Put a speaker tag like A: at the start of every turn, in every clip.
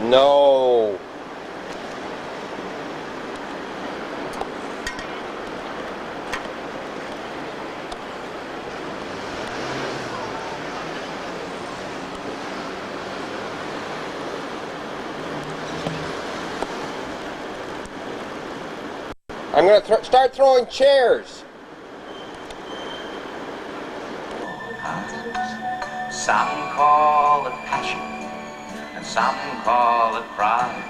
A: No. I'm going to start throwing chairs.
B: Some call it passion, and some call it pride.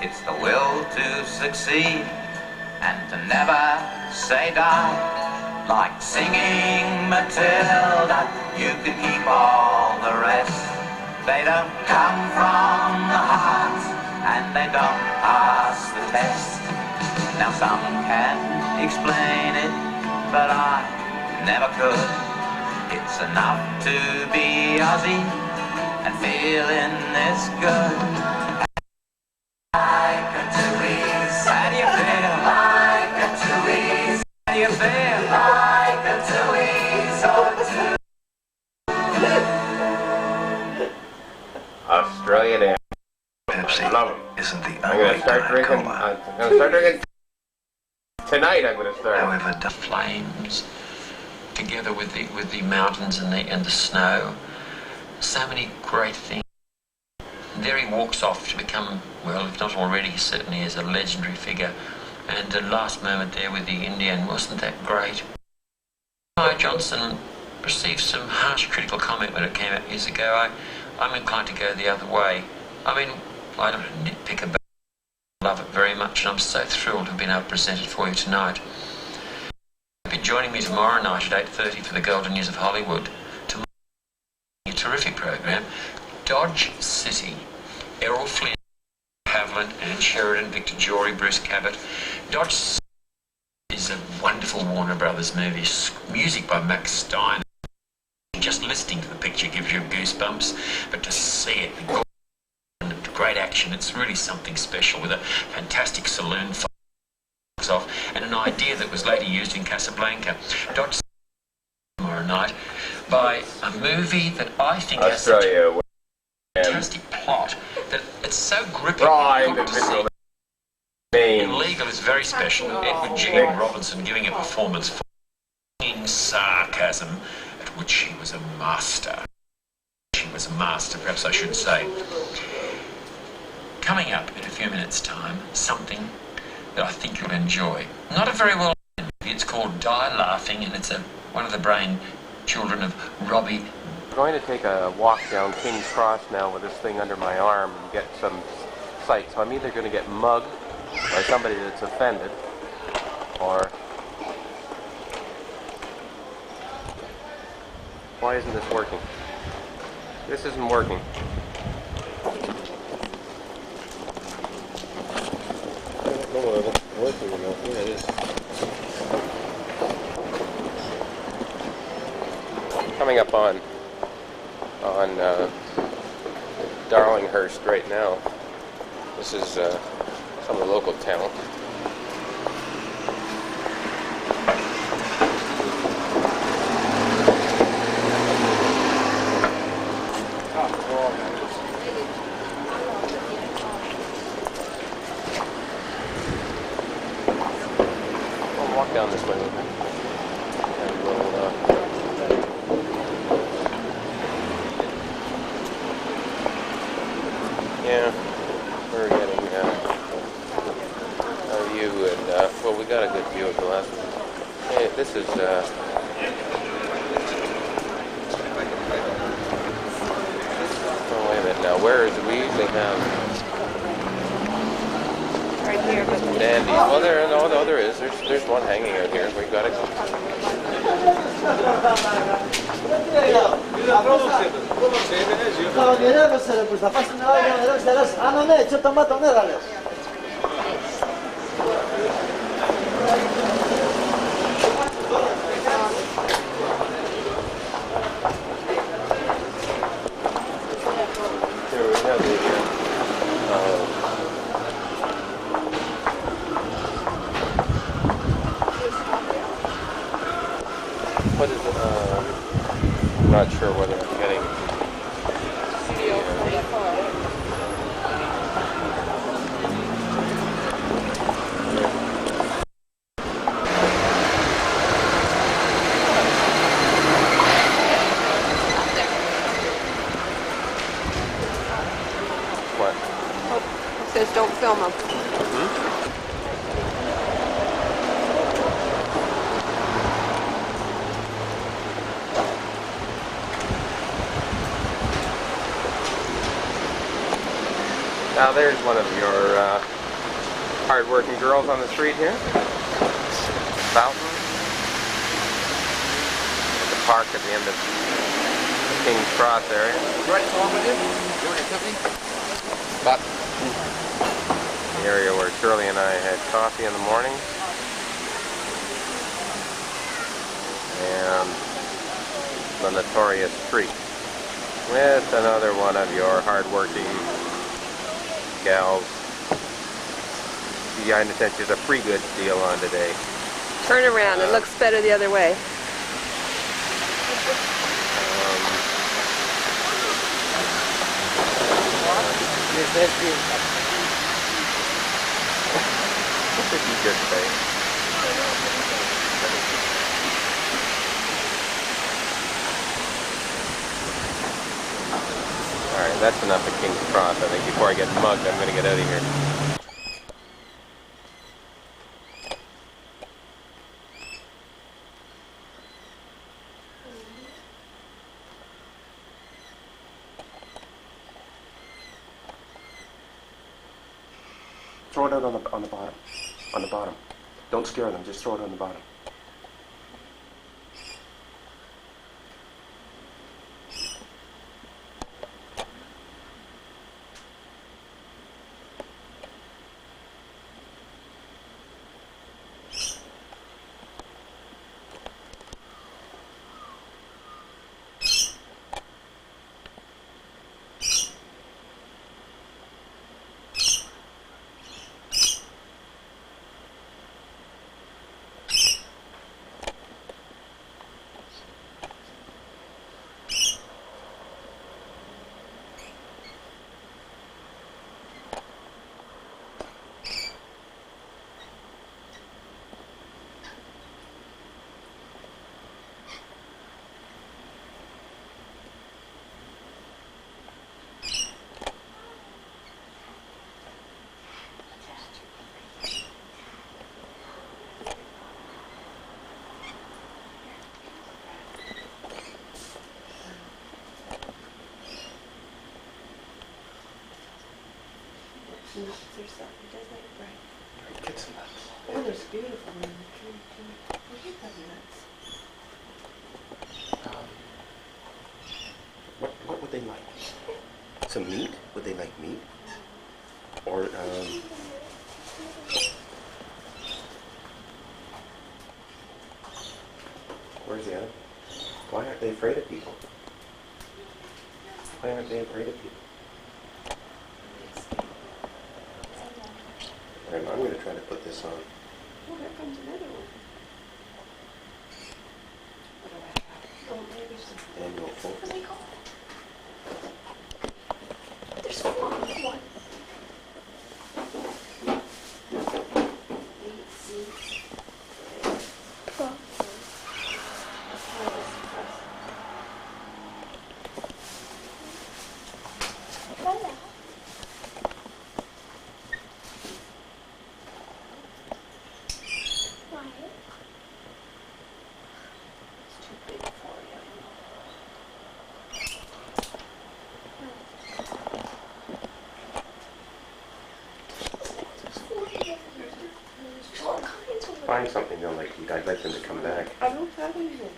B: It's the will to succeed, and to never say die. Like singing Matilda, you can keep all the rest. They don't come from the heart, and they don't pass the test. Now some can explain it, but I never could. It's enough to be Aussie and feeling this good. Like a Therese, how do you feel? Like a Therese, how do you feel? Like a Therese or two.
A: Australian ale.
C: Pepsi
A: Love 'em.
C: isn't the
A: I'm
C: only
A: going to start drinking.
C: coma.
A: I'm going to start drinking tonight. I'm going to start.
C: However,
D: The flames, together with the mountains and the snow, so many great things. And there he walks off to become, well, if not already, certainly as a legendary figure. And the last moment there with the Indian, wasn't that great? Johnson received some harsh critical comment when it came out years ago. I'm inclined to go the other way. I mean, I don't nitpick about it. I love it very much, and I'm so thrilled to have been able to present it for you tonight. You'll be joining me tomorrow night at 8:30 for the Golden Years of Hollywood. Tomorrow, a terrific program. Dodge City, Errol Flynn, Pavlin, Anne Sheridan, Victor Jory, Bruce Cabot. Dodge City is a wonderful Warner Brothers movie. Music by Max Stein. Just listening to the picture gives you goosebumps, but to see it, and great action, it's really something special with a fantastic saloon fight off and an idea that was later used in Casablanca. Dodge City tomorrow night by a movie that I think has such a fantastic plot that it's so gripping. Illegal is very special. Edward G. Robinson giving a performance for sarcasm at which she was a master. She was a master, perhaps I should say. Coming up in a few minutes' time, something that I think you'll enjoy. Not a very well known movie. It's called Die Laughing, and it's one of the brain children of Robbie.
A: I'm going to take a walk down King's Cross now with this thing under my arm and get some sight. So I'm either going to get mugged by somebody that's offended, or... Why isn't this working? This isn't working. I don't know whether it's working or not. Yeah, it is. Coming up on Darlinghurst right now. This is some of the local talent. I'll walk down this way with me. And we'll, yeah, we're getting a view, and well, we got a good view of the last one. Hey, this is oh, wait a minute now. Where is it? We usually have
E: right here.
A: dandies. Well, there is. There's one hanging out here. We got it. Here we have the what is it? I'm not sure whether I'm getting.
E: Studio 44.
C: just don't film them.
A: Now there's one of your hard-working girls on the street here. Fountain. At the park at the end of King's Cross area.
E: Right along with you? You want your company? But
A: The area where Shirley and I had coffee in the morning. And the notorious street. With another one of your hard-working gals. I understand she's a free goods deal on today.
C: Turn around. It looks better the other way.
A: What did you just say? Alright, that's enough at King's Cross. I think before I get mugged, I'm going to get out of here.
F: Throw it out on the bottom. On the bottom. Don't scare them. Just throw it on the bottom.
C: Nuts or something. It does like bright.
F: Get some nuts.
C: Oh, there's beautiful ones. Look at the nuts.
F: What would they like? Some meat? Would they like meat? Or where's the other? Why aren't they afraid of people? Why aren't they afraid of people? I'm going to try to put this on.
C: Oh, there comes another one. Oh, there's some.
F: Annual folk.
C: What are they called? There's one.
F: Find something they'll like to eat. I'd like them to come back.
C: I don't have anything.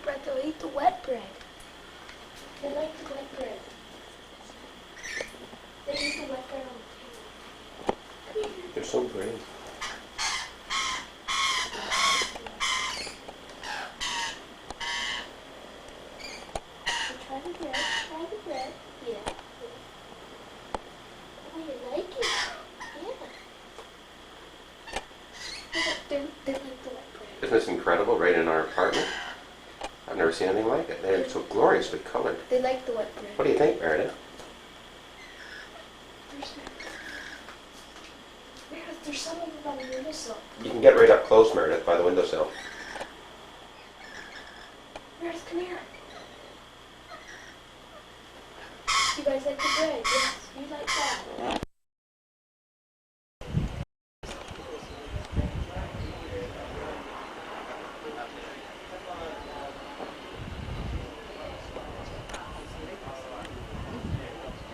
G: Bread, they'll eat the wet bread. They like the wet bread. They eat the wet bread on the table.
F: They're so brave.
G: So try the bread. Try the bread. Yeah. Oh, you like it? Yeah. They like the wet bread.
A: Isn't this incredible? Right in our apartment. I've never seen anything like it. They're so gloriously colored.
G: They like the wet bread.
A: What do you think, Meredith?
G: There's some of them on the windowsill.
A: You can get right up close, Meredith, by the windowsill.
G: Meredith, come here. You guys like the bread? Yes, you like that.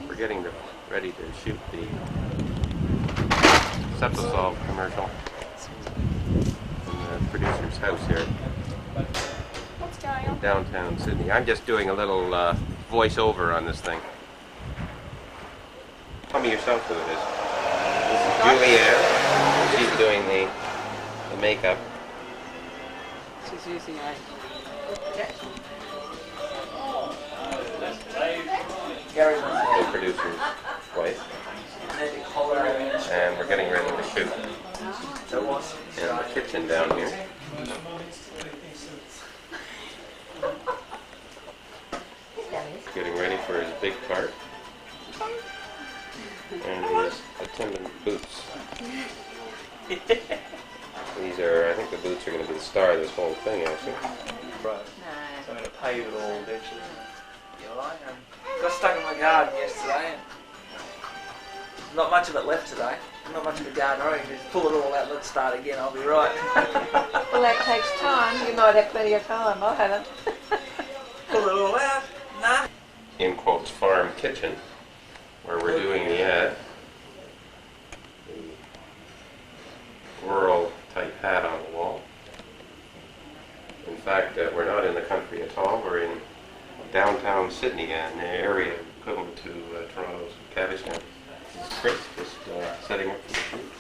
A: We're getting ready to shoot the Septisolve commercial in the producer's house here
G: What's going on?
A: downtown Sydney. I'm just doing a little voiceover on this thing. Tell me yourself who it is. This is Julianne. She's doing the makeup.
H: She's using a
A: The producer's wife. And we're getting ready to shoot in the kitchen down here. Getting ready for his big part. And his attendant boots. These are, I think the boots are going to be the star of this whole thing, actually.
I: Right. So I'm going to pave it all eventually. You like them? Got stuck in my garden yesterday and not much of it left today. Not much of the garden. I reckon just pull it all out, let's start again, I'll be right.
H: Well, that takes time. You might have plenty of time. I haven't.
I: Pull it all out? Nah.
A: In quotes, farm kitchen, where we're doing the ad. The rural type hat on the wall. In fact, we're not in the country at all. We're in downtown Sydney, an area equivalent to Toronto's Cabbage Town. Chris just setting up for the shoot.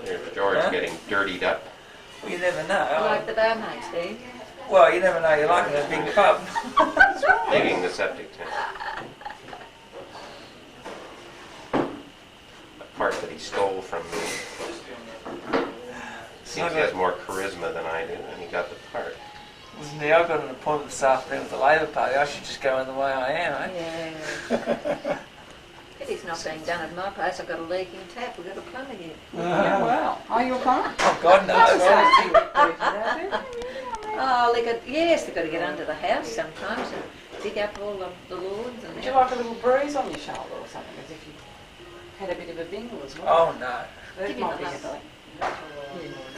A: There's George getting dirtied up.
I: Well, you never know.
H: I like the barmaids, do you?
I: Well, you never know, you like it in a big pub.
A: Digging the septic tank. The part that he stole from me. Seems he has more charisma than I do, and he got the part.
I: Listen, I've got an appointment this afternoon with the Labor Party. I should just go in the way I am, eh?
H: Yeah. Pity's not being done at my place. I've got a leaking tap. We've got a plumber here.
J: Yeah, wow. Are you a plumber?
I: Oh, God knows.
H: Oh, they've got to get under the house sometimes and dig up all the lawns and
J: Would you like a little bruise on your shoulder or something, as if you had a bit of a bingle as well?
I: Oh, no.
J: That
H: Give
J: might
H: me
J: be
H: the
J: a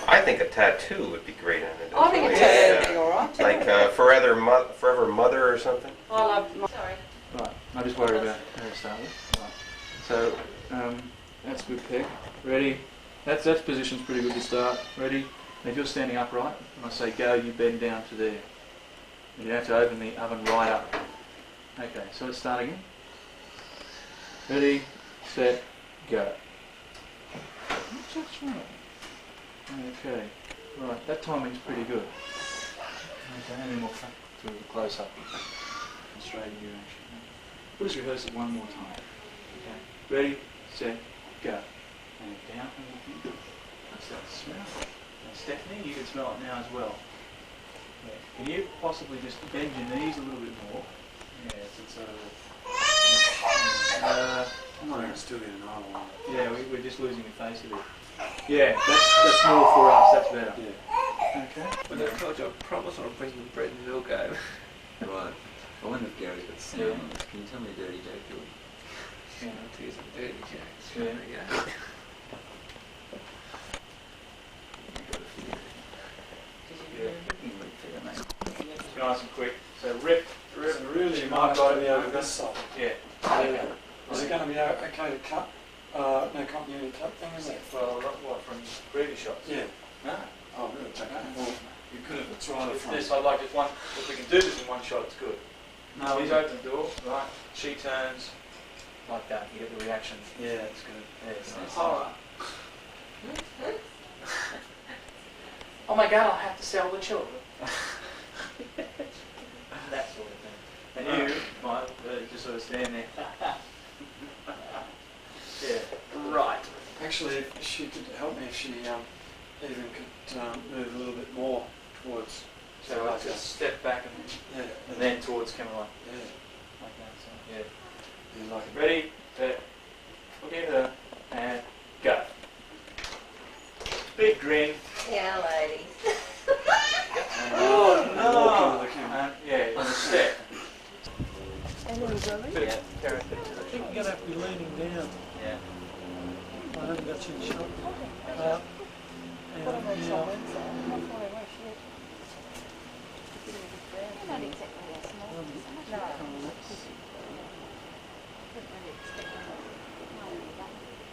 A: I think a tattoo would be great on it.
J: I think a
A: Like,
J: tattoo would be alright too.
A: Like Forever Mother or something.
J: I love my...
H: Sorry.
I: Right, I just worry about how to start with. Right. So, that's a good peg. Ready? That's position's pretty good to start. Ready? And if you're standing upright, when I say go, you bend down to there. And you have to open the oven right up. Okay, so let's start again. Ready, set, go. That's right. Okay, right, that timing's pretty good. Okay, and then we'll cut through the close-up. Straighten your action. We'll just rehearse it one more time. Okay, ready, set, go. And down from the finger. That's that smell. And Stephanie, you can smell it now as well. Yeah. Can you possibly just bend your knees a little bit more? Yes, it's
F: Still getting on.
I: yeah, we're just losing your face a bit. Yeah, that's more for us, that's better.
F: Yeah.
I: Okay.
K: When I told you, I promise I'll bring you bread and milk over.
E: Right. I wonder if Gary's got sound on this. Can you tell me a dirty joke, George?
K: Yeah, I'll tell you some dirty jokes.
I: Yeah.
K: There you go.
I: It's nice and quick. So rip.
F: Really,
I: you
F: might
I: might
F: go
I: go
F: the over this side.
I: Yeah.
F: Is it going to be okay to cut? No continuity cut thing, is it?
I: Well, what, from previous shots?
F: Yeah.
I: No.
F: Oh, really? Okay. Well, you could have tried it from.
I: This, I'd like just one, if we can do this in one shot, it's good.
F: No,
I: He's open the door, right, she turns, like that, you get the reaction.
F: Yeah, it's good.
I: Yeah, it's nice.
J: Alright. Oh my God, I'll have to sell the children.
I: That sort of thing. And you might just sort of stand there. Yeah, Actually, if she could help me, if she even could move a little bit more towards.
E: So like just step back and then towards camera.
I: Yeah.
E: Like that. So yeah.
I: Yeah, like
E: Ready, set, look at her, and go. Big grin.
H: Yeah, ladies.
E: Oh
I: walking with the camera.
E: And, yeah, and a step.
C: And then go in.
E: Bit of character to
K: I
E: the
K: think
E: shot.
K: you're gonna have to be leaning down.
E: Yeah.
K: I haven't got you in shot. And
C: Put 'em on
K: now,
C: someone's not far away, shit. They're not exactly as small. No.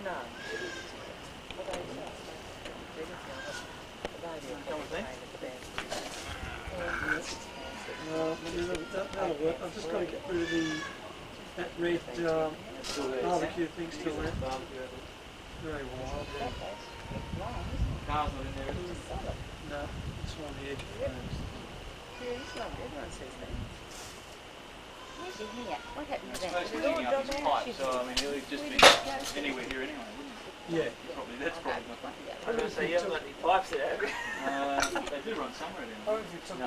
H: No.
K: that'll work. I've just got to get rid of that red barbecue thing still there. Very wild.
E: Car's not in there, is it?
K: No, it's on the edge of the flames.
H: Everyone says that.
C: Where's your hair? What happened
E: It's
C: to that?
E: supposed to be hanging up his pipe, so I mean he'll just be anywhere here anyway, wouldn't he?
K: Yeah.
E: Probably, that's probably not fun.
K: I was going to say, you haven't got any pipes there, have you?
E: They do run somewhere down
K: Or
E: there.
K: if you took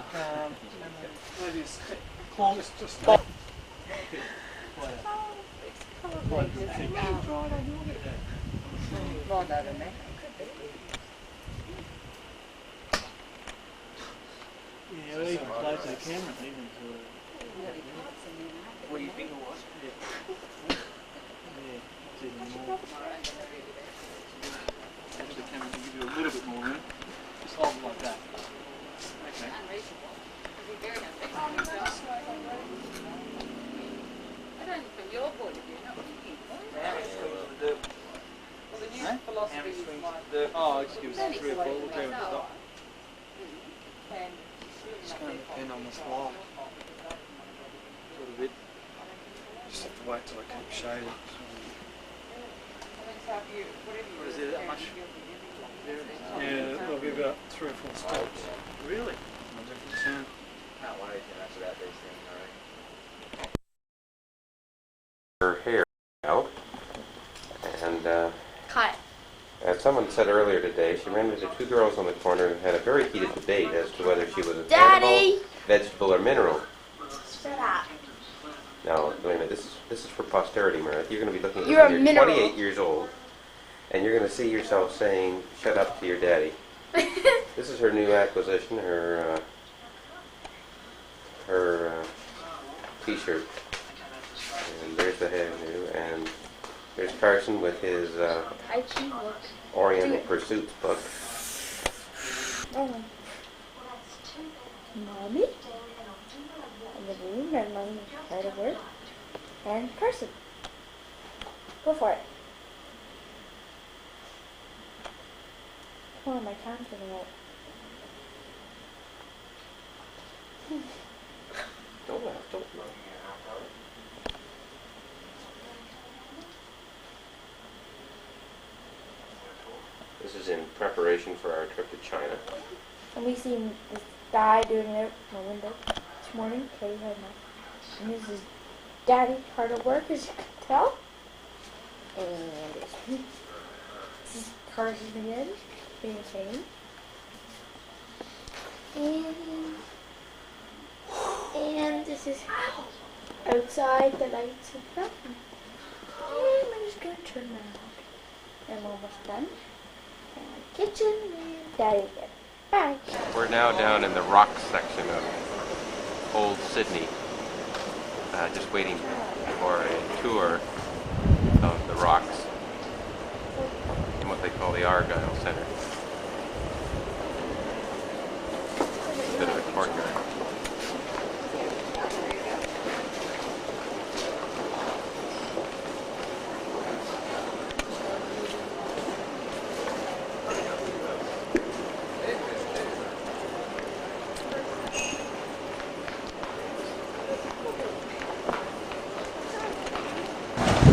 K: maybe it's longest just
H: More than that.
K: Yeah, well, even close to the camera, even to
E: Where your finger was?
K: yeah, it's even more.
E: Maybe the camera can give you a little bit more room. Just hold it like that. Okay.
J: From your point of view, not from his.
E: How many swings to do?
J: Well, the new
E: How
J: philosophy
E: many
J: is
E: swings
J: like,
E: to do? Oh, just give us 3 or 4. We'll go with the stop.
J: and
I: It's going to depend on this light.
E: Sort of bit.
I: Just have to wait till I keep shading.
E: Is there that much?
I: Yeah, there'll be about 3 or 4 steps.
E: Really?
I: No difference soon.
E: Can't worry too much about these things, alright?
A: Her hair out, and
G: Cut.
A: as someone said earlier today, she ran into two girls on the corner who had a very heated debate as to whether she was an animal,
G: Daddy!
A: vegetable, or mineral.
G: Shut up.
A: Now, wait a minute, this is for posterity, Meredith. You're going to be looking at
G: You're
A: this
G: a
A: when you're
G: mineral.
A: 28 years old, and you're going to see yourself saying, "Shut up" to your daddy. This is her new acquisition, her T-shirt. And there's the hairdo, and there's Carson with his
G: I cheat look.
A: Oriental Pursuits book.
G: Mommy? In the room, and Mommy try to work. And Carson. Go for it. Come on, my time's running out.
A: Don't laugh, don't laugh. This is in preparation for our trip to China.
G: And we seen this guy doing it out my window this morning. Okay, had my, and this is Daddy hard at work, as you can tell. And this is Carson again, being the same. And this is outside the lights and stuff. And I'm just gonna turn around. I'm almost done. And kitchen and Daddy again. Bye.
A: We're now down in the rocks section of Old Sydney, just waiting for a tour of the rocks in what they call the Argyle Centre. A bit of a courtyard.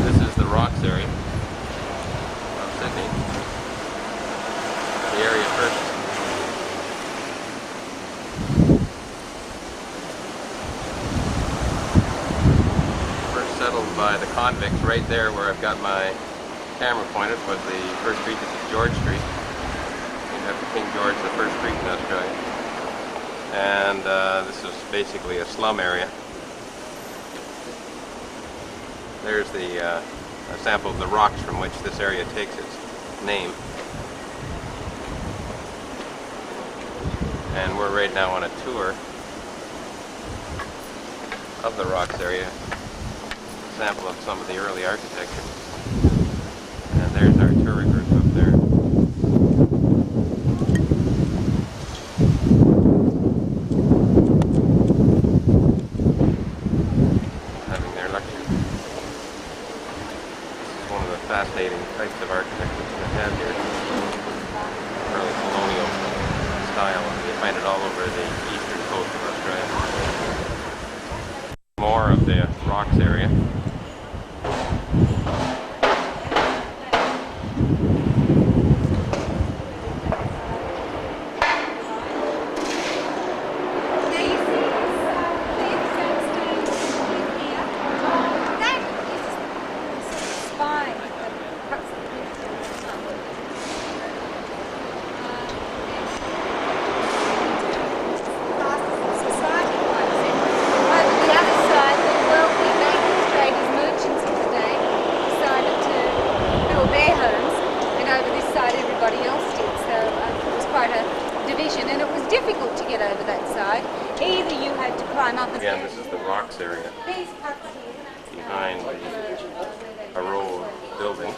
A: This is the rocks area of Sydney. The area first settled by the convicts right there where I've got my camera pointed was the first street. This is George Street. Named after King George, the first street in Australia. And this is basically a slum area. There's a sample of the rocks from which this area takes its name. And we're right now on a tour of the rocks area. A sample of some of the early architecture. And there's our touring group up there. Having their lecture. This is one of the fascinating types of architecture that we have here. Early colonial style. You find it all over the eastern coast of Australia. More of the rocks area. Again, this is the rocks area behind a row of buildings.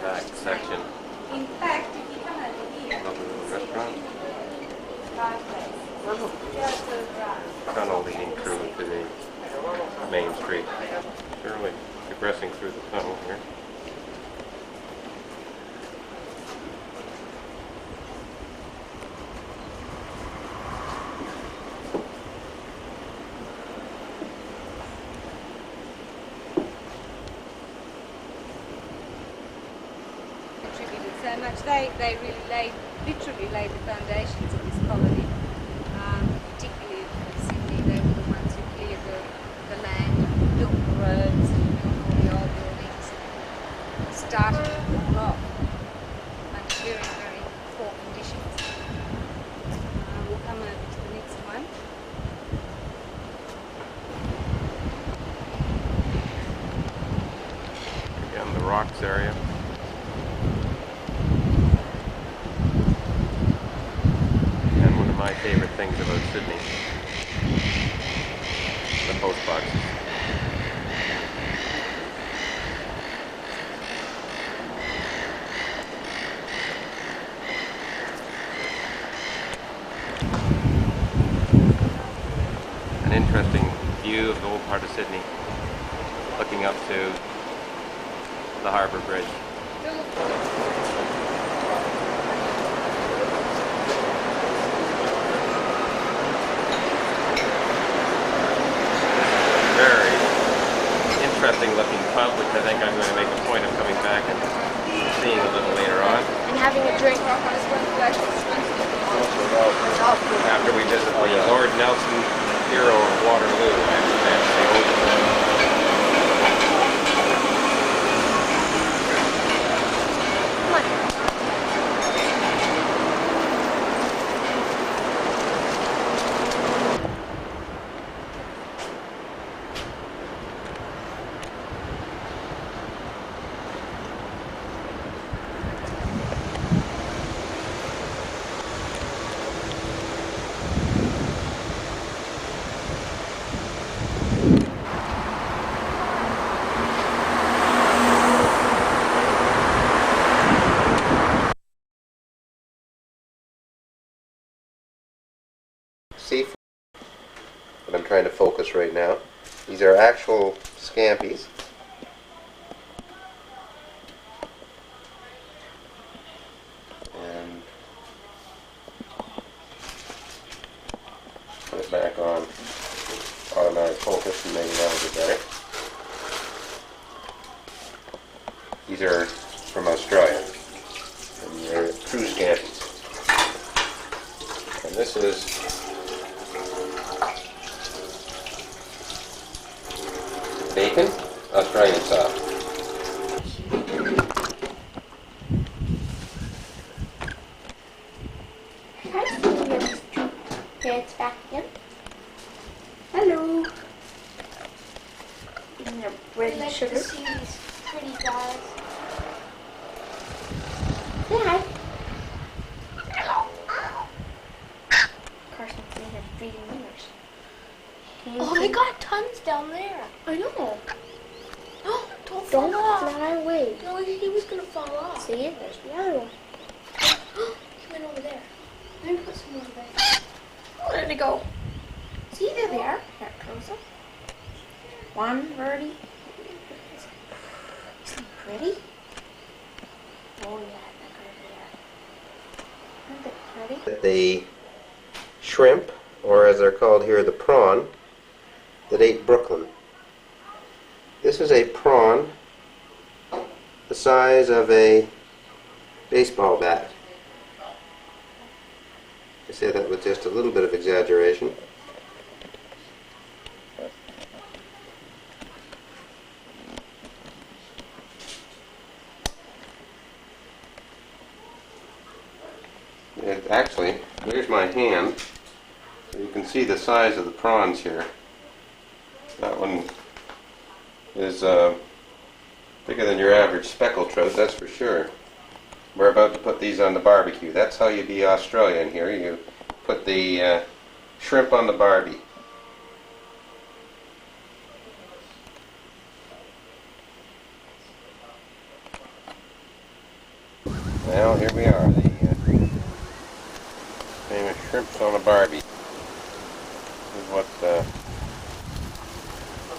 A: Back section.
C: In fact, if you come over here,
A: Another little restaurant. Tunnel leading through to the main street. Surely progressing through the tunnel here.
C: so much. They really literally laid the foundations of this colony, particularly in Sydney. They were the ones who cleared the land, built the roads, and built all the old buildings, and started with rock under very, very poor conditions. We'll come over to the next one.
A: Again, the rocks area. And one of my favorite things about Sydney, the post boxes. An interesting view of the old part of Sydney, looking up to the Harbour Bridge. Very interesting looking pub, which I think I'm going to make a point of coming back and seeing a little later on.
G: And having a drink.
A: After we visit the Lord Nelson hero of Waterloo, I understand the old seafood that I'm trying to focus right now. These are actual scampies. And put it back on automatic focus and maybe that'll be better. These are from Australia. And they're true scampies. And this is Bacon, Australian style.
G: Hi, Sylvia's parents back again. Hello. Eating their bread and sugar.
L: see these pretty guys.
G: Say hi. Carson's in here feeding winners.
L: Oh, they got tons down there.
G: I know.
L: Don't
G: Don't
L: fall off.
G: fly away.
L: No, he was gonna fall off.
G: See, there's the other one.
L: He went over there. Let me put some over there. Where did it go?
G: See, there they are. Here, closer. One birdie. Isn't he pretty? Oh yeah, look over there. Aren't they pretty?
A: The shrimp, or as they're called here, the prawn, that ate Brooklyn. This is a prawn the size of a baseball bat. I say that with just a little bit of exaggeration. Actually, here's my hand. So you can see the size of the prawns here. That one is bigger than your average speckled trout, that's for sure. We're about to put these on the barbecue. That's how you be Australian here. You put the shrimp on the barbie. Well, here we are. The famous shrimps on a barbie. This is what the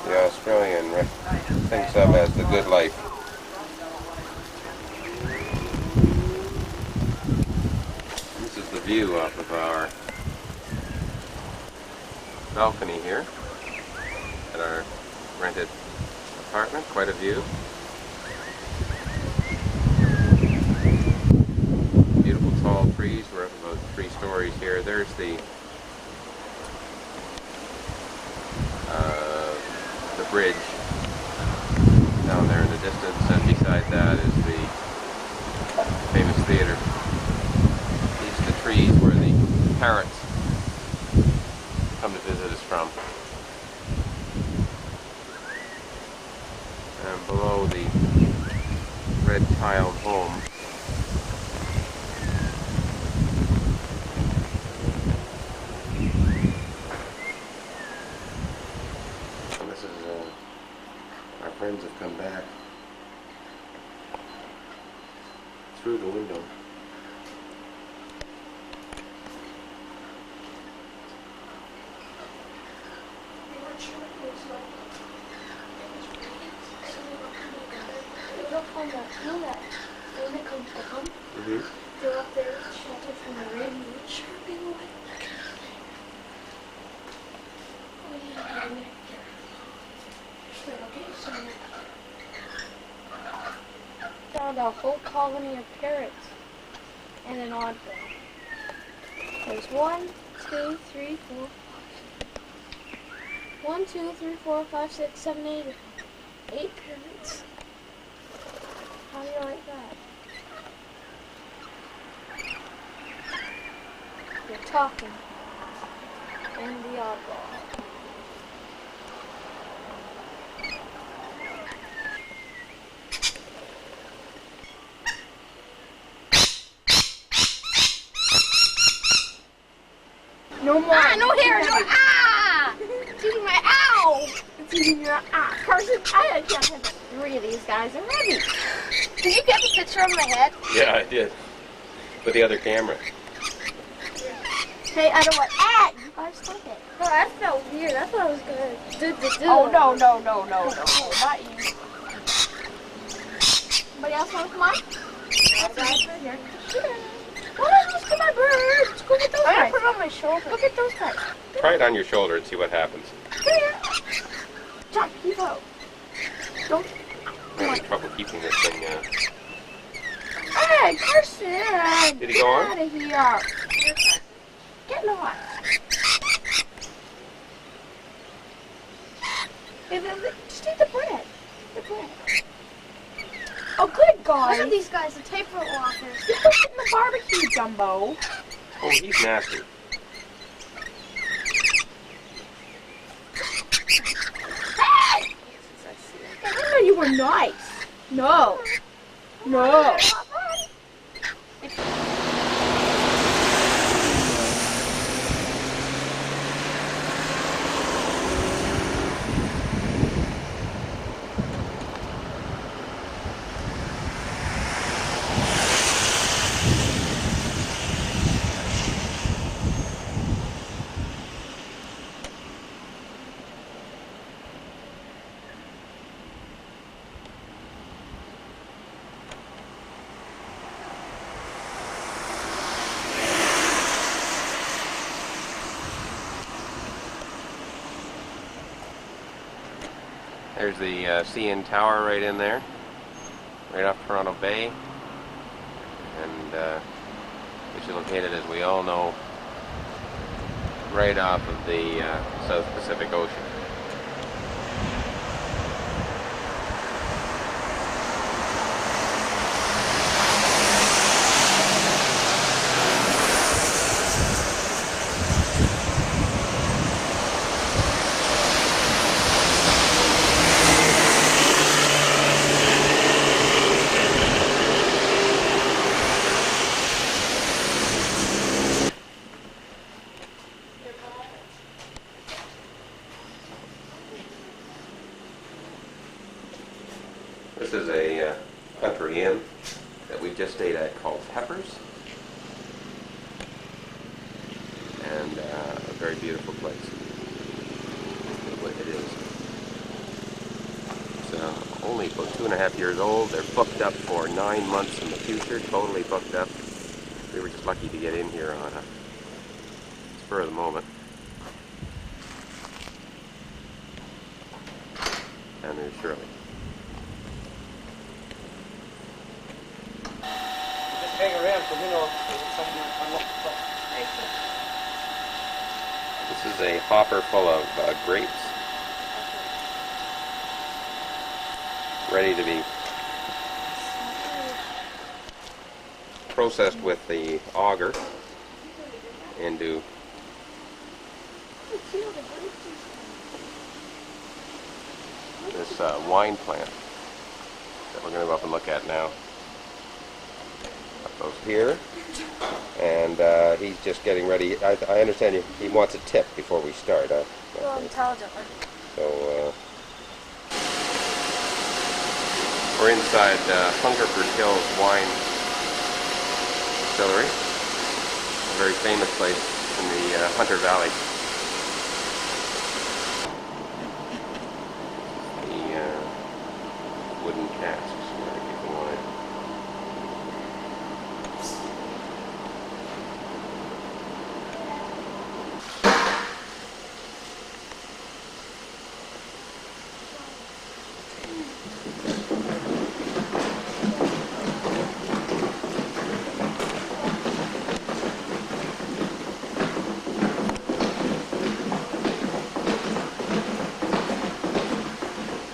A: Australian thinks of as the good life. This is the view off of our balcony here at our rented apartment. Quite a view. Beautiful tall trees. We're up about 3 stories here. There's the bridge down there in the distance, and beside that is the famous theater. These are the trees where the parrots come to visit us from. And below the red tiled home friends have come back through the window.
L: They're up there sheltered from the rain. Sure, they will. Oh yeah,
G: Found a whole colony of parrots and an oddball. There's 1, 2, 3, 4, 1, 2, 3, 4, 5, 6, 7, 8, 8 parrots. How do you like that? They're talking. And the oddball. No more.
L: Ah, no hair, no. Ah! It's eating my ow!
G: It's eating your Carson, I can't have 3 of these guys already.
L: Did you get the picture of my head?
A: Yeah, I did. With the other camera.
G: Hey, I don't want. You guys took it. Oh, that felt weird. I thought I was gonna do.
L: Oh no, not you.
G: Somebody else want to come on? Guys, right here. What? Let's get my birds. Go get those guys. I'm gonna put it on my shoulder. Go get those guys.
A: Try it on your shoulder and see what happens.
G: Come here. Jump, keep out. Don't.
A: I'm having trouble keeping this thing.
G: Hey, Carson.
A: Did he go on?
G: Get out of here. Get lost. Just eat the bread. The bread. Oh, good guys.
L: Look at these guys, the tightrope walkers.
G: You're hitting the barbecue, Jumbo.
A: Oh, he's nasty.
G: Hey! I didn't know you were nice. No. No.
A: There's the CN Tower right in there, right off Toronto Bay, and which is located, as we all know, right off of the South Pacific Ocean. This is a country inn that we just stayed at called Peppers, and a very beautiful place. It is. It's only about 2.5 years old. They're booked up for 9 months in the future, totally booked up. We were just lucky to get in here on a spur of the moment. And there's Shirley.
K: Hang around for a minute, something unlock the top.
A: This is a hopper full of grapes, ready to be processed with the auger into this wine plant that we're going to go up and look at now. Up goes here, and he's just getting ready. I understand he wants a tip before we start.
L: Well, intelligently.
A: So we're inside Hungerford Hills Wine Distillery, a very famous place in the Hunter Valley. The wooden casks where they keep the wine.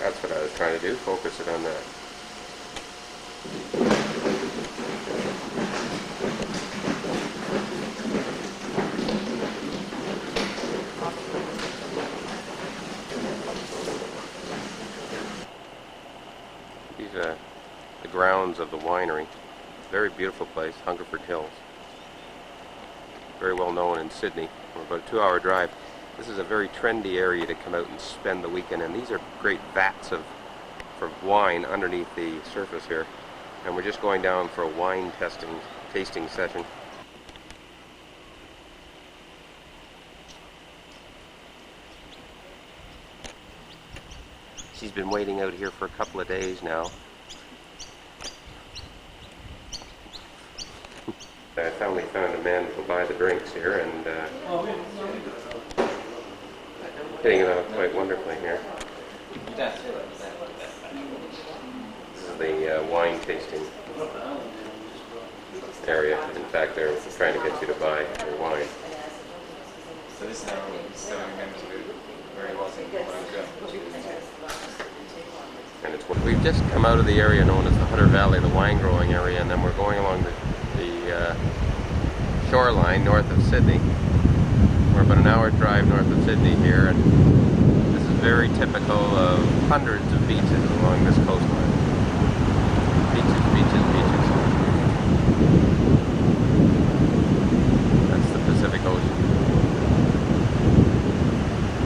A: That's what I was trying to do, focus it on that. These are the grounds of the winery. Very beautiful place, Hungerford Hills. Very well known in Sydney. We're about a 2-hour drive. This is a very trendy area to come out and spend the weekend in. These are great vats for wine underneath the surface here. And we're just going down for a wine tasting session. She's been waiting out here for a couple of days now. I finally found a man who will buy the drinks here, and hitting it off quite wonderfully here. This is the wine tasting area. In fact, they're trying to get you to buy their wine.
E: So this is how we're going to do very well.
A: We've just come out of the area known as the Hutter Valley, the wine growing area, and then we're going along the shoreline north of Sydney. We're about an hour drive north of Sydney here, and this is very typical of hundreds of beaches along this coastline. Beaches, beaches, beaches. That's the Pacific Ocean.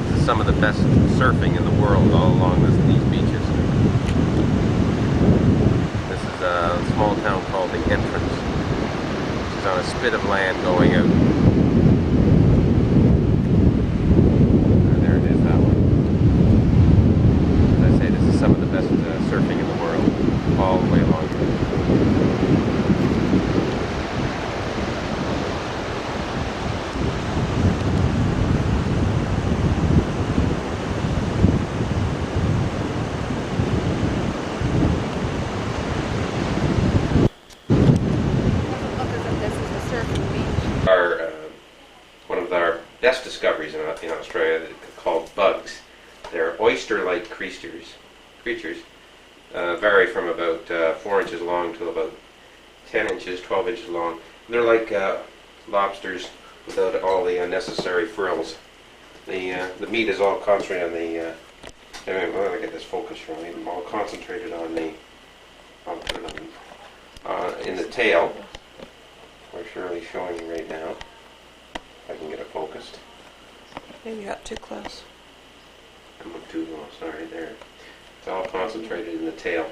A: This is some of the best surfing in the world all along these beaches. This is a small town called The Entrance, which is on a spit of land going out. There it is, that one. As I say, this is some of the best surfing in the world, all the way along here. One of our best discoveries in Australia, called bugs. They're oyster-like creatures. Vary from about 4 inches long to about 10 inches, 12 inches long. They're like lobsters without all the unnecessary frills. The meat is all concentrated on the. Let me get this focus for me. All concentrated on the. I'll put it on in the tail. We're surely showing you right now. If I can get it focused.
J: Maybe you got too close.
A: I'm up too low, sorry, there. It's all concentrated in the tail.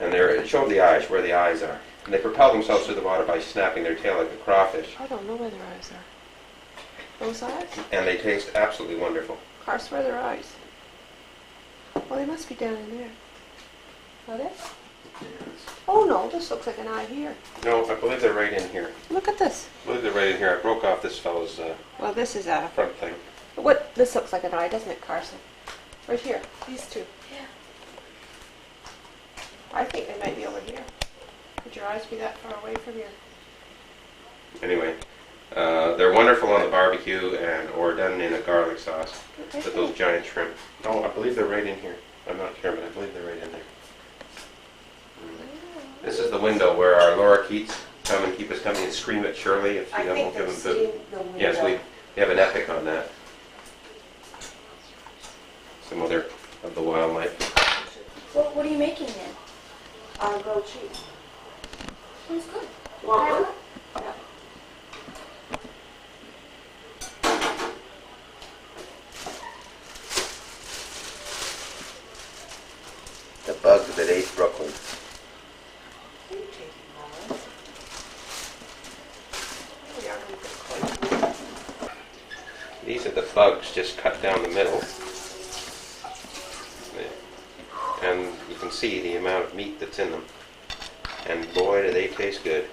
A: And it showed the eyes, where the eyes are. And they propel themselves through the water by snapping their tail like a crawfish.
J: I don't know where their eyes are. Those eyes?
A: And they taste absolutely wonderful.
J: Carson, where are their eyes? Well, they must be down in there. Are they? Oh no, this looks like an eye here.
A: No, I believe they're right in here.
J: Look at this.
A: I believe they're right in here. I broke off this fellow's
J: Well, this is a...
A: front thing.
J: What? This looks like an eye, doesn't it, Carson? Right here. These two.
L: Yeah.
J: I think they might be over here. Could your eyes be that far away from your...
A: Anyway, they're wonderful on the barbecue or done in a garlic sauce with those giant shrimp. No, I believe they're right in here. I'm not sure, but I believe they're right in there. This is the window where our lorikeets come and keep us company and scream at Shirley if she doesn't give them food. Yes, we have an epic on that. Some other of the wildlife.
L: What are you making then?
J: grilled cheese.
L: Sounds good.
J: You want one? Yeah.
A: The bugs that ate Brooklyn. These are the bugs just cut down the middle. And you can see the amount of meat that's in them. And boy, do they taste good.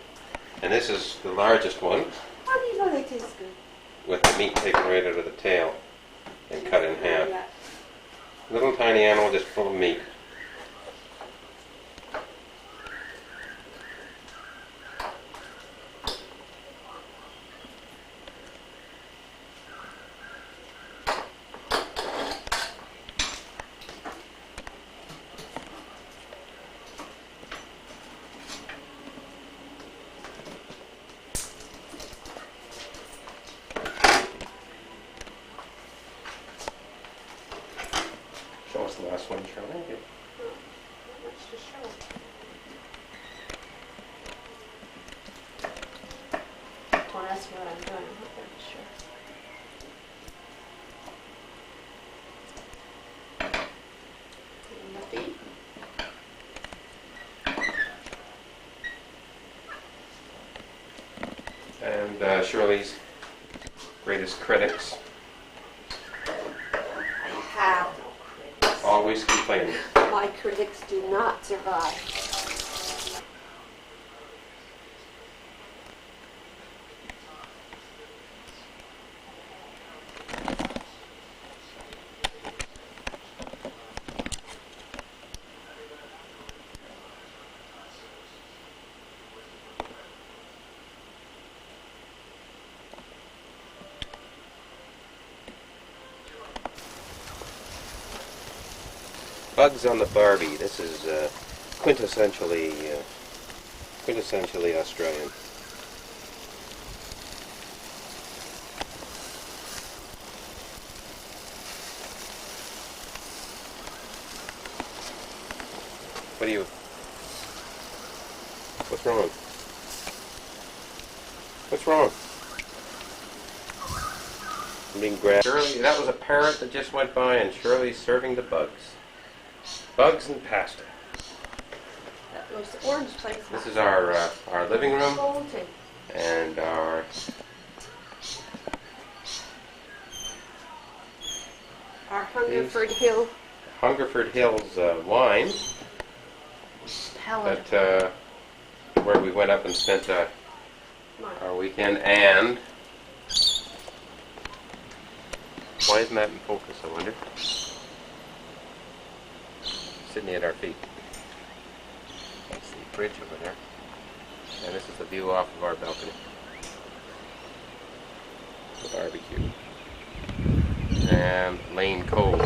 A: And this is the largest one.
J: How do you know they taste good?
A: With the meat taken right out of the tail and cut in half. Little tiny animal just full of meat. Show us the last one, Charlie.
J: Let's just show them. Don't ask me what I'm doing. I'm not very sure. And the feet.
A: And Shirley's greatest critics.
J: I have no critics.
A: Always complaining.
J: My critics do not survive.
A: Bugs on the Barbie. This is quintessentially Australian. What's wrong? What's wrong? I'm being grabbed. Shirley, that was a parrot that just went by, and Shirley's serving the bugs. Bugs and pasta.
J: That was the orange place.
A: This is our living room
J: Bolting.
A: and our
J: Hungerford Hill
A: Hungerford Hills wine.
J: palette.
A: That where we went up and spent our weekend. And why isn't that in focus, I wonder? Sydney at our feet. That's the bridge over there. And this is the view off of our balcony. The barbecue. And Lane Cove.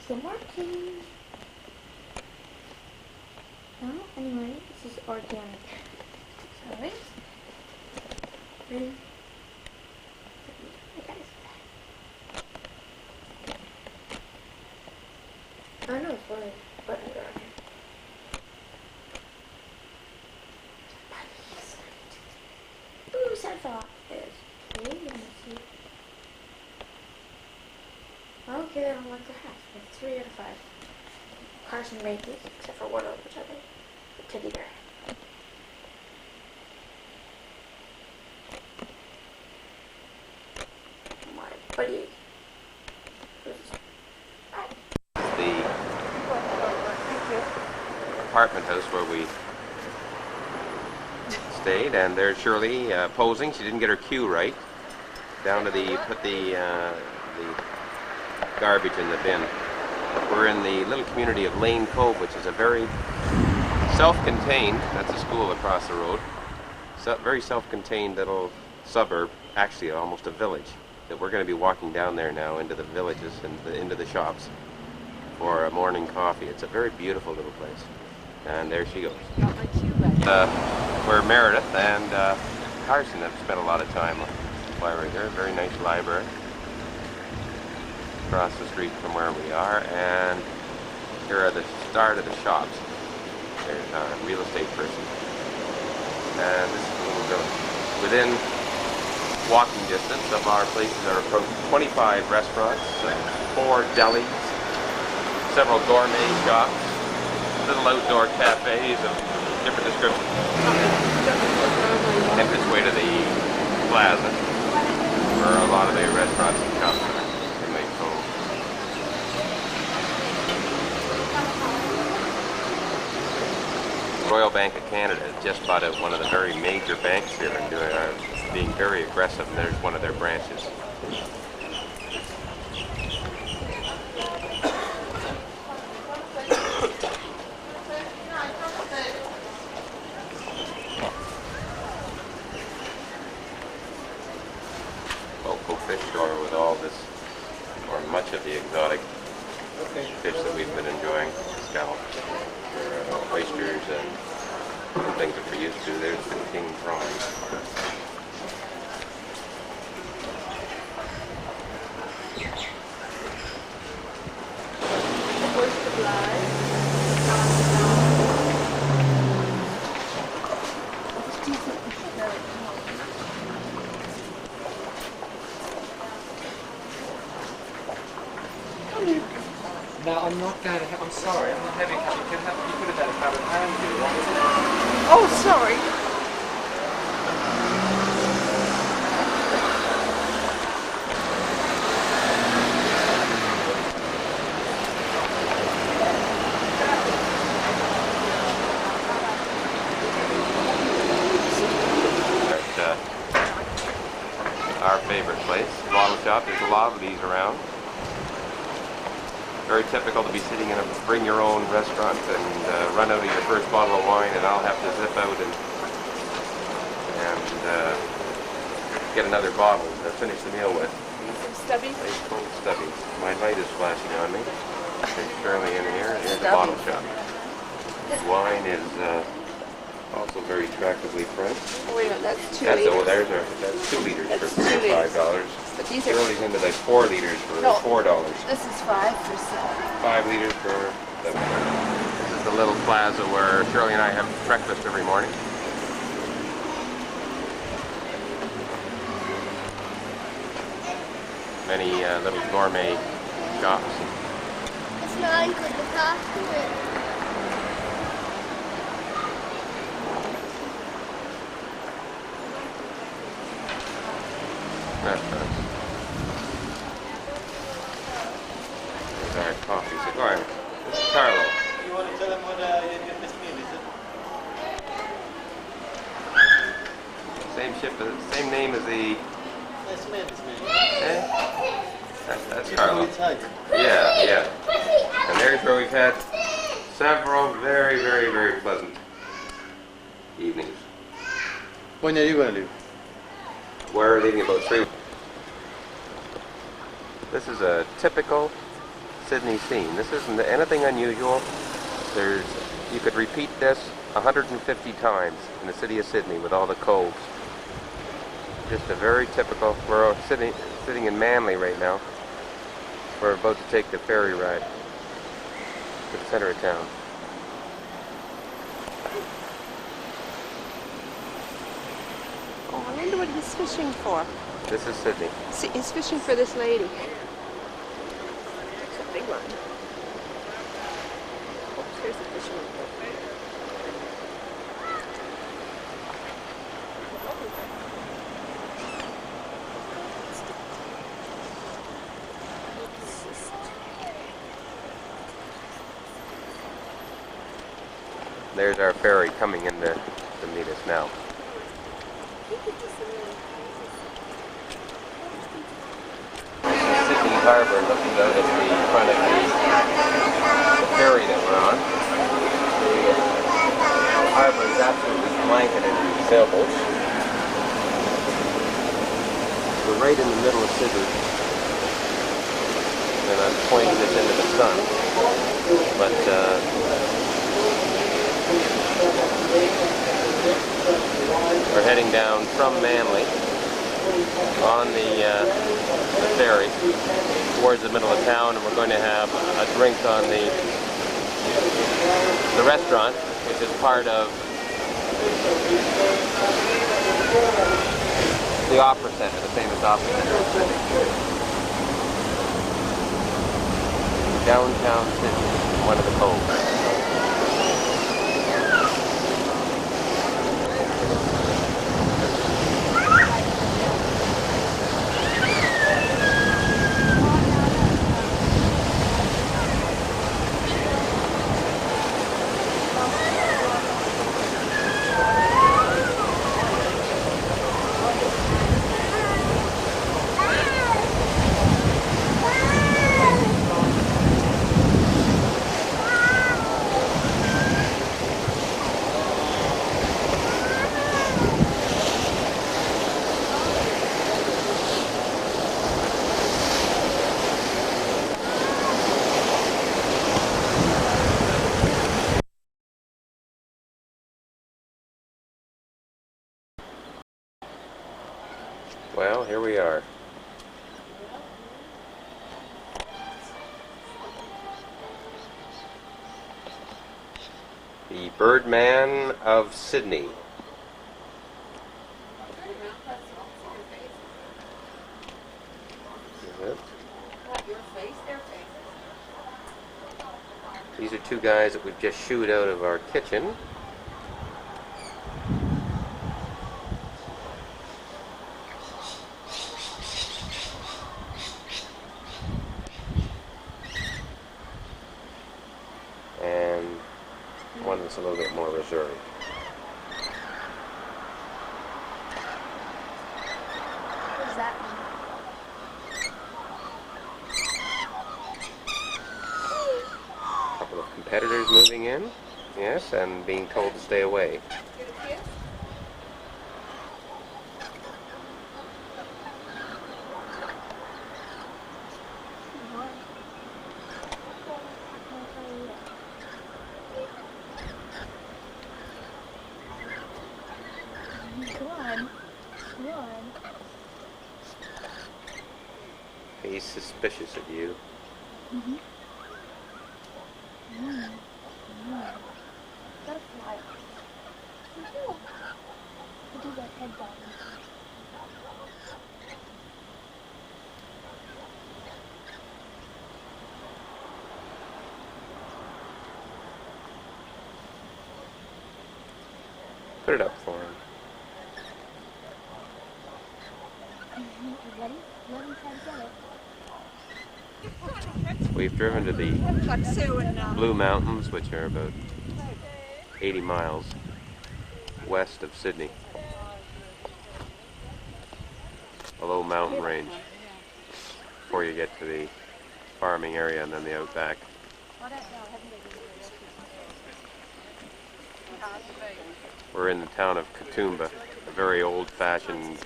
G: The marking. No, anyway, this is organic. Sorry. I know it's funny, but ooh, sunflower is really messy. Okay, I don't like the hat. It's 3 out of 5. Carson made these, except for one of which I made. The teddy bear. My buddy.
A: The apartment house where we stayed, and there's Shirley posing. She didn't get her cue right. Down to put the garbage in the bin. We're in the little community of Lane Cove, which is a very self-contained, that's a school across the road, very self-contained little suburb, actually almost a village, that we're going to be walking down there now into the villages and into the shops for a morning coffee. It's a very beautiful little place. And there she goes. Where Meredith and Carson have spent a lot of time while we're here. Very nice library across the street from where we are, and here are the start of the shops. There's a real estate person, and this is a little village. Within walking distance of our places are approaching 25 restaurants, 4 delis, several gourmet shops, little outdoor cafes of different descriptions. Entrance way to the plaza, where a lot of the restaurants and shops are. Royal Bank of Canada has just bought out one of the very major banks here and being very aggressive, and there's one of their branches. Local fish store with all this, or much of the exotic fish that we've been enjoying, scallop. Oysters and things that we're used to. There's the king prawn.
I: No, I'm not going to have, I'm sorry, I'm not having a cup. You could have had a cup at home if you wanted.
J: Oh, sorry.
A: Our favorite place, bottle shop. There's a lot of these around. Very typical to be sitting in a bring-your-own restaurant and run out of your first bottle of wine, and I'll have to zip out and get another bottle to finish the meal with.
J: Some stubbies.
A: Nice cold stubbies. My light is flashing on me. It's fairly in here. Here's the bottle shop. Wine is also very attractively priced.
J: Oh, wait a minute, that's 2
A: That's,
J: liters.
A: oh, that's 2 liters
J: That's
A: for
J: 2 liters.
A: $5.
J: But these are...
A: Shirley's into like 4 liters for
J: No.
A: $4.
J: This is 5 for 7.
A: 5 liters for $7. This is the little plaza where Shirley and I have breakfast every morning. Many little gourmet shops.
L: It's not good to pass it.
A: Restaurants. There's our coffee. So go ahead. This is Carlo.
K: You want to tell them what your this meal is it?
A: Same name as the...
K: That's man, this man.
A: Eh? That's
K: You
A: Carlo.
K: know it's hard.
A: Yeah. And there's where we've had several very, very, very pleasant evenings.
K: When are you going to leave?
A: We're leaving about 3. This is a typical Sydney scene. This isn't anything unusual. You could repeat this 150 times in the city of Sydney with all the coves. Just a very typical. We're sitting in Manly right now. We're about to take the ferry ride to the center of town.
J: Oh, I wonder what he's fishing for.
A: This is Sydney.
J: See, he's fishing for this lady. It's a big one. Oh, here's the fisherman boat.
A: There's our ferry coming in to meet us now. Sydney Harbour, looking out at the front of the ferry that we're on. The harbour is absolutely blanketed with sailboats. We're right in the middle of Sydney, and I'm pointing this into the sun. But we're heading down from Manly on the ferry towards the middle of town, and we're going to have a drink on the restaurant, which is part of the Opera Center, the famous Opera Center in Sydney. Downtown Sydney, one of the coves. Well, here we are. The Birdman of Sydney. These are 2 guys that we've just shooed out of our kitchen. And one that's a little bit more reserved.
L: What does that mean?
A: Competitors moving in, yes, and being told to stay away.
G: Come on. Come on.
A: He's suspicious of you.
G: Mm-hmm. Butterfly. I do that head bobbing.
A: Put it up for him.
G: Ready? Let him try to get it.
A: We've driven to the Blue Mountains, which are about 80 miles west of Sydney. A low mountain range before you get to the farming area and then the outback. We're in the town of Katoomba, a very old-fashioned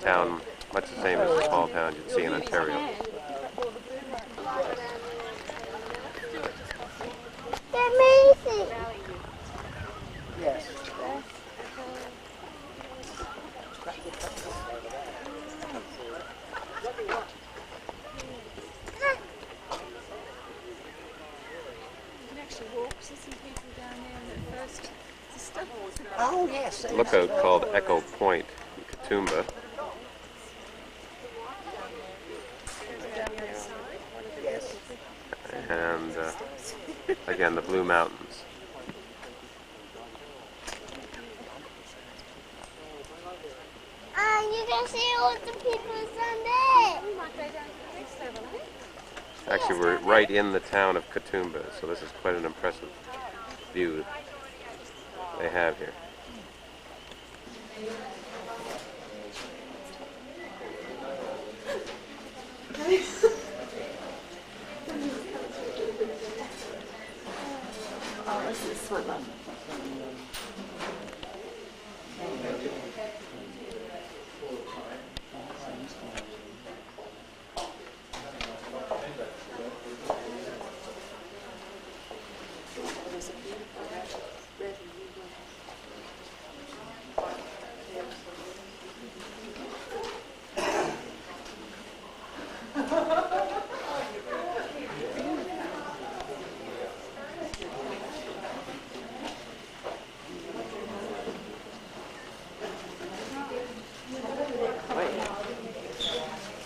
A: town, much the same as the small towns you'd see in Ontario.
G: They're amazing.
J: Yes. Oh, yes.
A: Lookout called Echo Point in Katoomba.
J: Yes.
A: And again, the Blue Mountains.
G: You can see all the people Sunday.
A: Actually, we're right in the town of Katoomba, so this is quite an impressive view they have here.
J: Oh, this is swimming.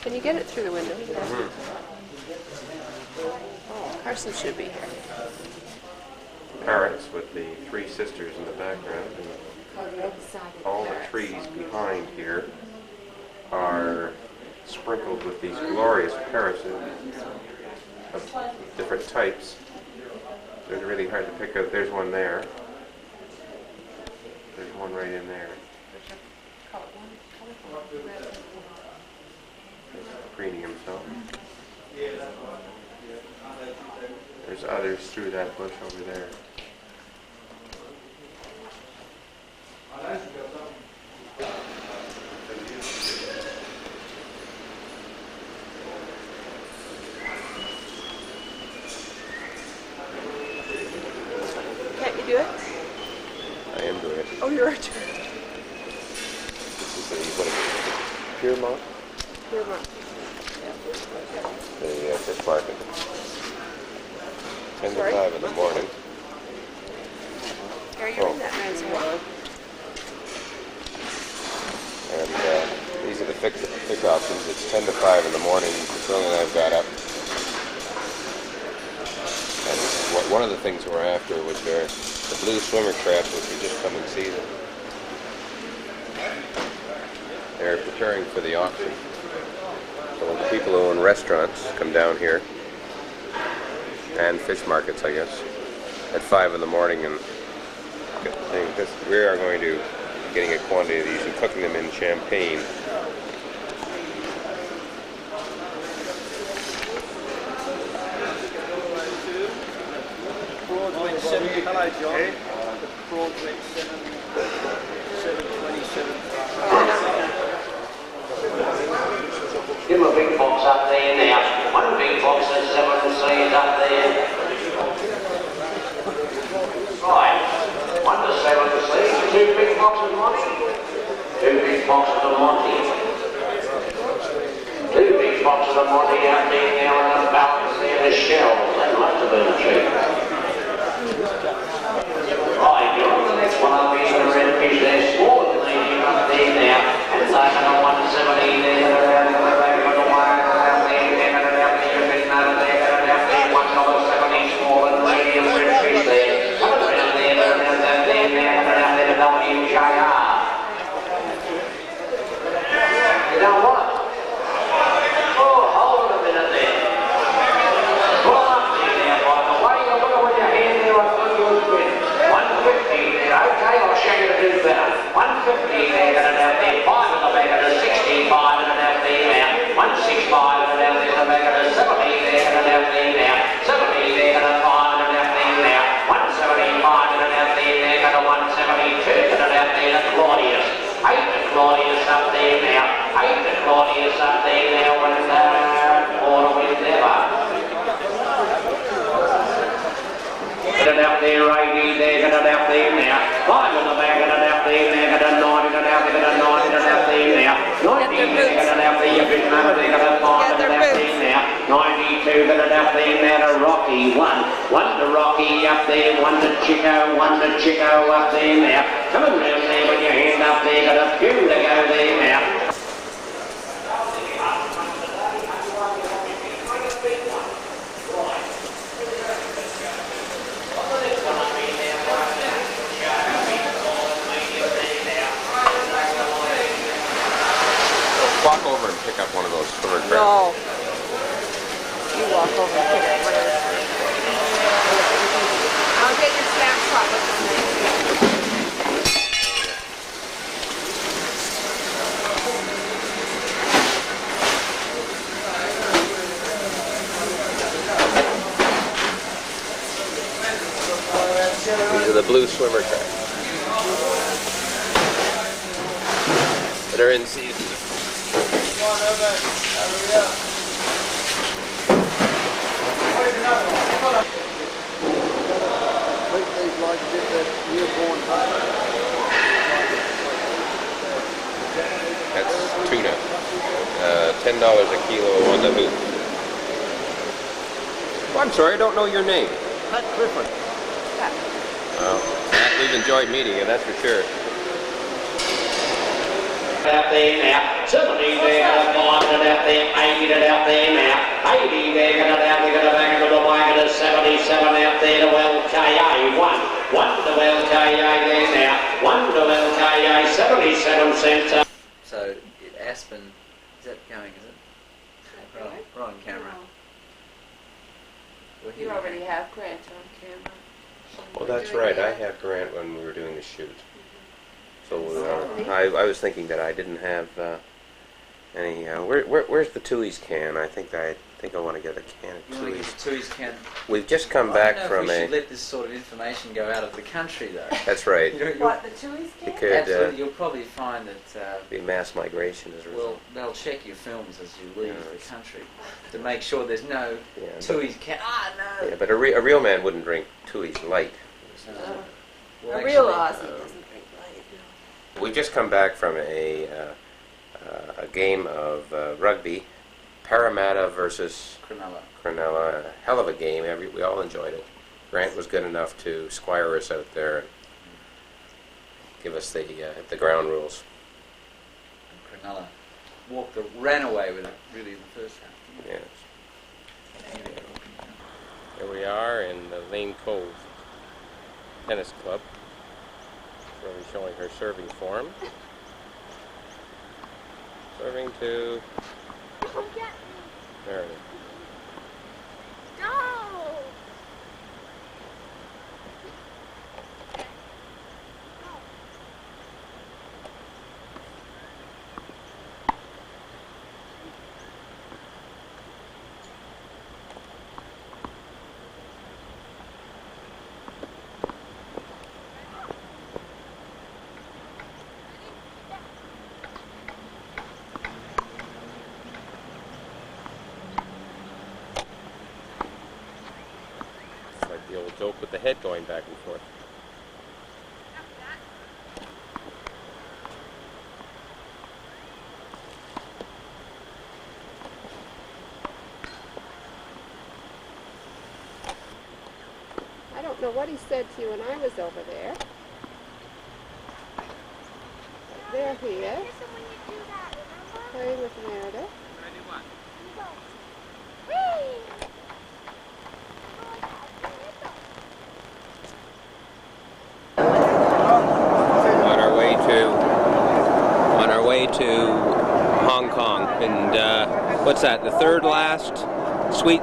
M: Can you get it through the window? Oh, Carson should be here.
A: Parrots with the three sisters in the background. And all the trees behind here are sprinkled with these glorious parrots of different types. They're really hard to pick out. There's one there. There's one right in there. Preening himself. There's others through that bush over there.
M: Can't you do it?
A: I am doing it.
M: Oh, you're doing it.
A: This is the Piermont,
M: Here, Mom.
A: the fish market. 10 to
M: Sorry?
A: 5 in the morning.
M: Are you in that man's way?
A: And these are the fish options. It's 10 to 5 in the morning. Phil and I've got up. And one of the things we're after was the blue swimmer crabs, which are just coming season. They're preparing for the auction. So the people who own restaurants come down here, and fish markets, I guess, at 5 in the morning and get the thing. Because we are going to be getting a quantity of these and cooking them in champagne.
K: Hello, John. The prawns went 7.27.
N: Give him a big box up there now. One big box and 7 C's up there. Right. 1 to 7 C's. 2 big boxes, Monty. 2 big boxes of Monty. 2 big boxes of Monty out there now and the balance there, the shells. They like to be cheap. Right, you're on the next one up here, the red fish there, smaller than they up there now. And taking on 170 there, around the back of the wire, around there, and out there, a bit another there, and out there, $1.70 smaller than medium red fish there. Coming around there, and out there, now, and out there, the WJR. You know what? Oh, hold on a minute there. Pull up there now, by the way, you look at with your hand there, I thought you was with 150 there, okay, I'll show you to do better. 150 there, and out there, 5 in the back of the 65, and out there now. 165, and out there, the back of the 70 there, and out there now. 70 there, and a 5, and out there now. 175, and out there now, and a 172, and out there, the Claudius. 8 to Claudius up there now. 8 to Claudius up there now, and quarter with never. Get it out there, 80 there, get it out there now. 5 in the back, get it out there now, get it 90, get it out there, get it 90, get it out there now. 90 there, get it out there, you bit number there, get it 5, get it out there now. 92, get it out there now to Rocky, 1. 1 to Rocky up there, 1 to Chico, 1 to Chico up there now. Coming round there with your hand up there, got a few to go there now.
A: Walk over and pick up one of those swimmer crabs.
M: No. You walk over and pick up one of those.
C: I'll get your snap shot.
A: These are the blue swimmer crabs that are in season. That's tuna. $10 a kilo on the hoop. Oh, I'm sorry, I don't know your name.
K: Pat Clifford.
A: Well, Matt, we've enjoyed meeting you, that's for sure.
N: Out there now, 70 there, got a 5, got it out there, 80 got it out there now, 80 there, got it out there, got it back into the way, got a 77 out there to LKA, 1 to LKA there now, 1 to LKA, 77 cents.
E: So, Aspen, is that going, is it? Right on camera. Well,
M: You already have Grant on camera.
A: Well, that's right, I had Grant when we were doing the shoot. So I was thinking that I didn't have any. Where's the Tui's can? I think I want to get a can of Tui's.
E: Tui's can.
A: We've just come back from
E: we should let this sort of information go out of the country, though.
A: That's right.
M: What, the Tui's can?
A: It could,
E: absolutely, you'll probably find that
A: be mass migration as a result.
E: Well, they'll check your films as you leave the country to make sure there's no Tui's can. Ah, no.
A: Yeah, but a real man wouldn't drink Tui's light.
E: Well,
M: A real
E: actually,
M: Aussie doesn't drink light, no.
A: We've just come back from a game of rugby, Parramatta versus Cronulla. A hell of a game. We all enjoyed it. Grant was good enough to squire us out there and give us the ground rules.
E: Cronulla ran away with it really in the first half.
A: Yes. Here we are in the Lane Cove Tennis Club. Really showing her serving form. Serving to Meredith.
L: No!
A: The old joke with the head going back and forth.
J: I don't know what he said to you when I was over there. There he is, playing with Meredith.
A: On our way to Hong Kong, and what's that? The third last Sweet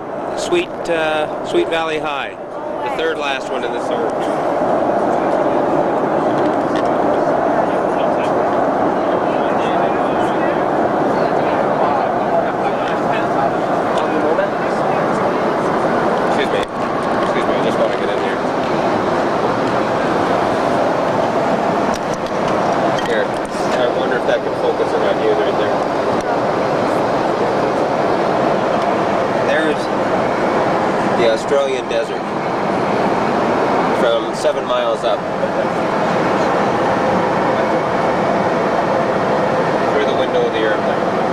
A: Valley High, the third last one in the third. Excuse me, I just want to get in here. Here, I wonder if that can focus in on you right there. There's the Australian desert from 7 miles up. Through the window of the airplane.